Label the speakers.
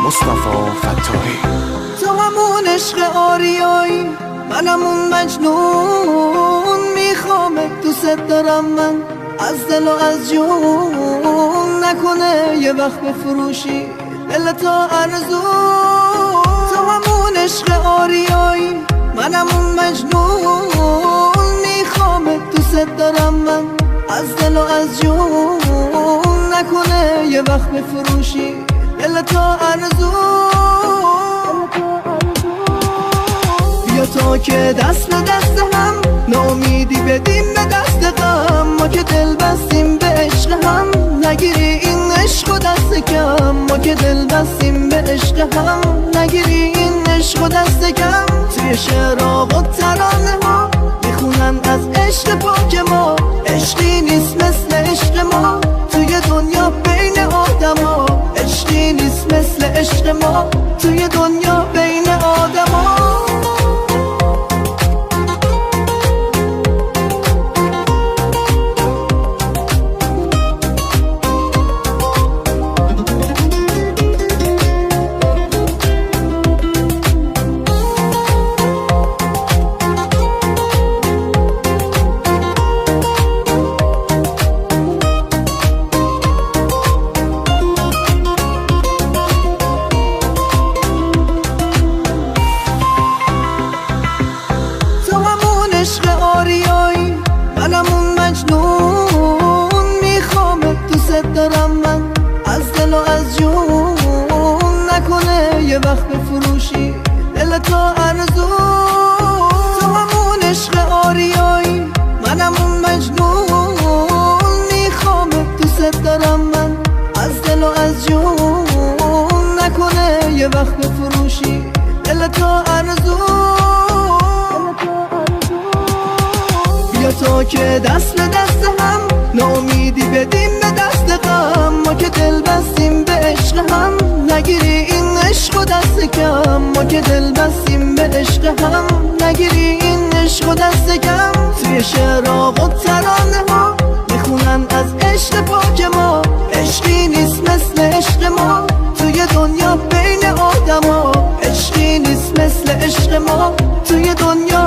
Speaker 1: مصطفی فتاحی.
Speaker 2: تو همون عشق آریایی، منم اون مجنون، میخوامت دوست دارم من از دل و از جون، نکنه یه وقت بفروشی دل تا ارزون. تو همون عشق آریایی، منم اون مجنون، میخوامت دوست دارم من از دل و از جون، نکنه یه وقت بفروشی دل تا ارزون. بیا تا که دست به دست هم ناامیدی بدیم به دست غم، ما که دل بستیم به عشق هم، نگیری این عشق و دست کم. ما که دل بستیم به عشق هم، نگیری این عشق و دست کم. توی شعرها و ترانه ها میخونن از عشق پاک ما، عشقی نیست مثل عشق ما توی دنیا بین آدم ها، عشقی نیست مثل عشق ما توی دنیا بین آدم ها. عشق آریایی، منم اون مجنون، میخوامت دوست دارم من از دل و از جون، نکنه یه وقت بفروشی دل تا ارزون. تو همون عشق آریایی، منم اون مجنون، میخوامت دوست دارم من از دل و از جون، نکنه یه وقت بفروشی دل تا ارزون. بیا تا که دست به دست هم ناامیدی بدیم به دست غم، ما که دل بستیم به عشق هم، نگیری این عشق و دست کم. ما که دل بستیم به عشق هم، نگیری این عشق و دست کم. توی شعرها و ترانه ها میخونن از عشق پاک ما، عشقی نیست مثل عشق ما توی دنیا بین آدم ها، عشقی نیست مثل عشق ما توی دنیا